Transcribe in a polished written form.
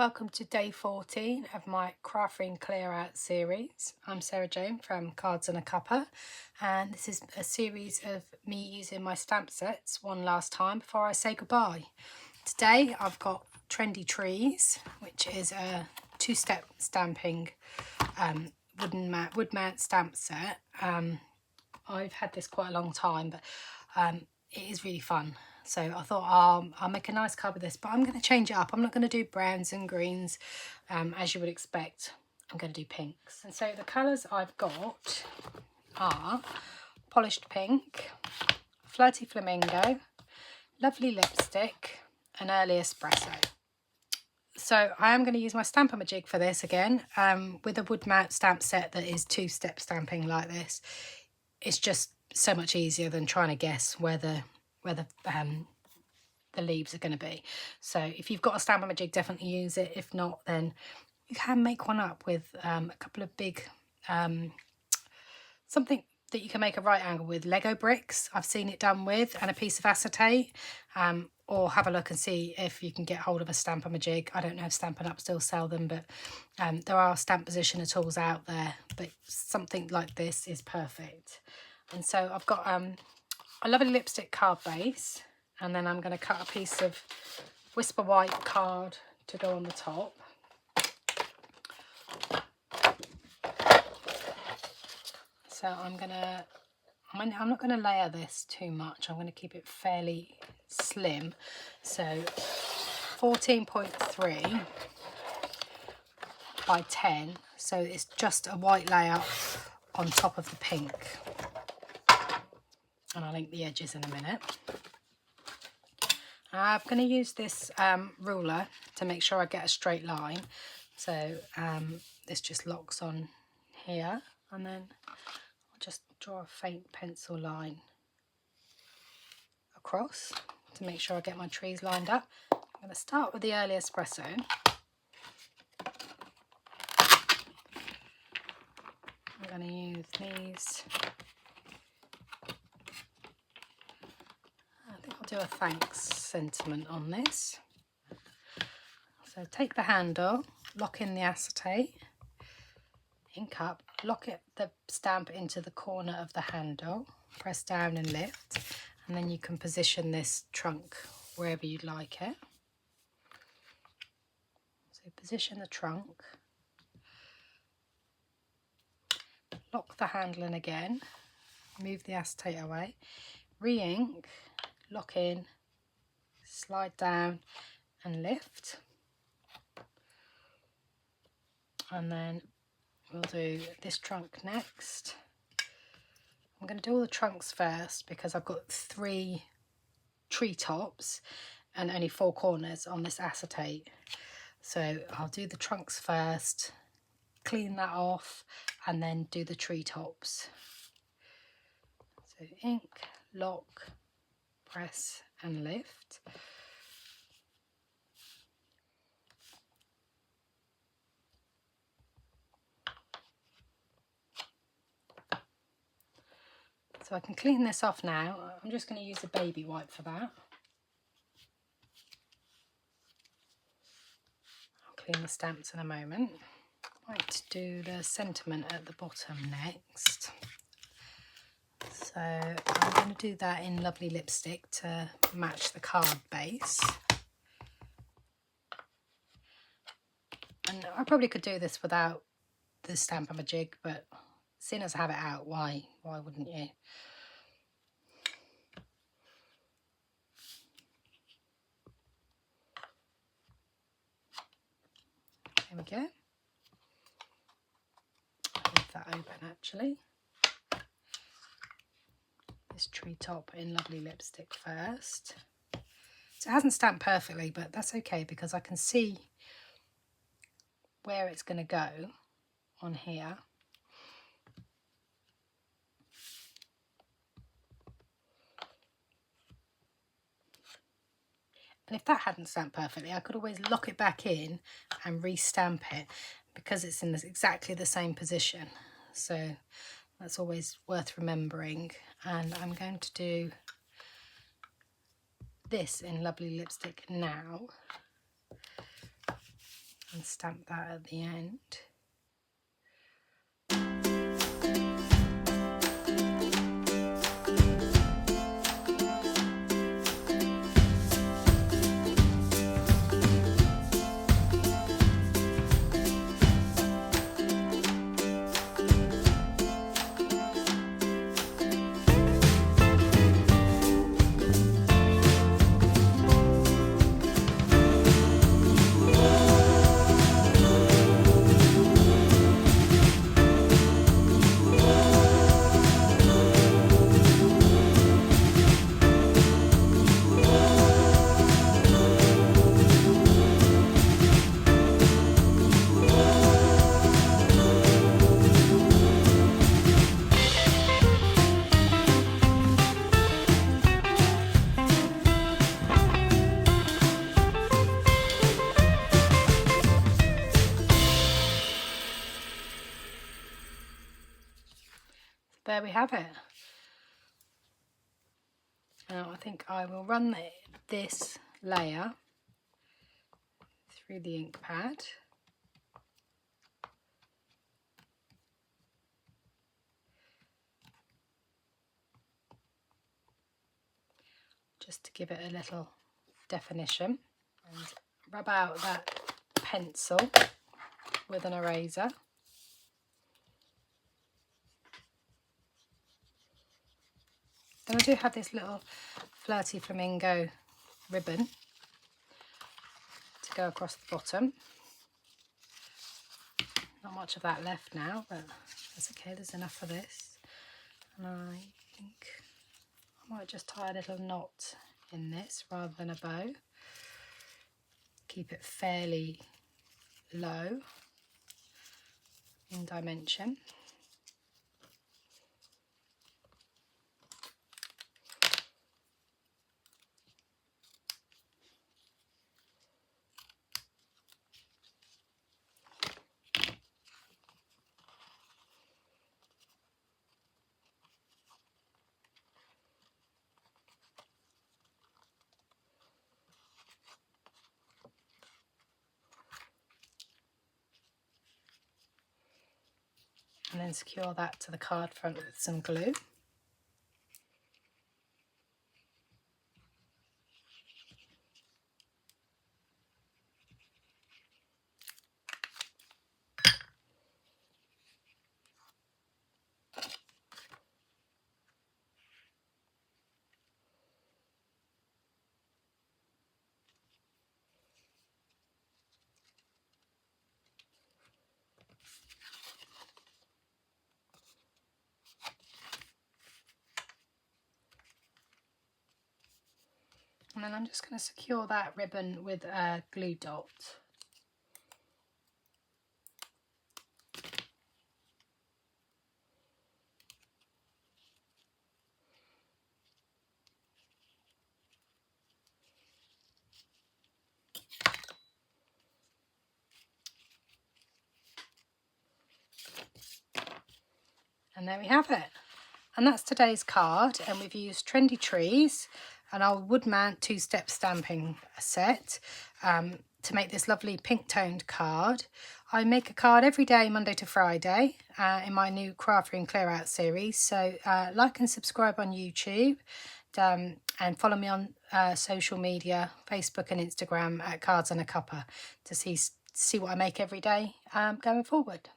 Welcome to day 14 of my Crafting Clear Out series. I'm Sarah Jane from Cards and a Cuppa, and this is a series of me using my stamp sets one last time before I say goodbye. Today I've got Trendy Trees, which is a two-step stamping wood mount stamp set. I've had this quite a long time, but it is really fun. So I thought I'll make a nice card with this, but I'm going to change it up. I'm not going to do browns and greens as you would expect. I'm going to do pinks. And so the colours I've got are Polished Pink, Flirty Flamingo, Lovely Lipstick and Early Espresso. So I am going to use my Stampin' Up jig for this again with a wood mount stamp set that is two-step stamping like this. It's just so much easier than trying to guess where the leaves are going to be. So if you've got a Stampin' Up jig, definitely use it. If not, then you can make one up with a couple of big something that you can make a right angle with. Lego bricks I've seen it done with, and a piece of acetate, or have a look and see if you can get hold of a Stampin' Up jig. I don't know if Stampin' Up still sell them, but there are stamp positioner tools out there, but something like this is perfect. And so I've got a lovely lipstick card base, and then I'm going to cut a piece of Whisper White card to go on the top. So I'm not going to layer this too much. I'm going to keep it fairly slim. So 14.3 by 10. So it's just a white layer on top of the pink. And I'll ink the edges in a minute. I'm going to use this ruler to make sure I get a straight line. So this just locks on here, and then I'll just draw a faint pencil line across to make sure I get my trees lined up. I'm going to start with the Early Espresso. I'm going to use these. I think I'll do a thanks sentiment on this. So take the handle, lock in the acetate, ink up, lock the stamp into the corner of the handle, press down and lift, and then you can position this trunk wherever you'd like it. So position the trunk, lock the handle in again, move the acetate away, re-ink, lock in, slide down and lift, and then we'll do this trunk next. I'm going to do all the trunks first because I've got 3 treetops and only 4 corners on this acetate. So I'll do the trunks first, clean that off, and then do the treetops. So ink, lock, press and lift. So I can clean this off now. I'm just going to use a baby wipe for that. I'll clean the stamps in a moment. I like to do the sentiment at the bottom next. So I'm going to do that in Lovely Lipstick to match the card base. And I probably could do this without the Stampin' Up jig, but seeing as I have it out, why wouldn't you? There we go. I'll leave that open actually. This treetop in Lovely Lipstick first. So it hasn't stamped perfectly, but that's okay because I can see where it's going to go on here. And if that hadn't stamped perfectly, I could always lock it back in and re-stamp it because it's in exactly the same position. So that's always worth remembering. And I'm going to do this in Lovely Lipstick now. and stamp that at the end. There we have it. Now I think I will run this layer through the ink pad. Just to give it a little definition, and rub out that pencil with an eraser. Then I do have this little flirty flamingo ribbon to go across the bottom. Not much of that left now, but that's okay, there's enough for this. And I think I might just tie a little knot in this rather than a bow. Keep it fairly low in dimension. And then secure that to the card front with some glue. And then I'm just going to secure that ribbon with a glue dot. And there we have it. And that's today's card, and we've used Trendy Trees and our wood mount two-step stamping set to make this lovely pink toned card. I make a card every day, Monday to Friday, in my new Craft Room Clear Out series. So like and subscribe on YouTube, and follow me on social media, Facebook and Instagram at Cards and a Cuppa, to see what I make every day going forward.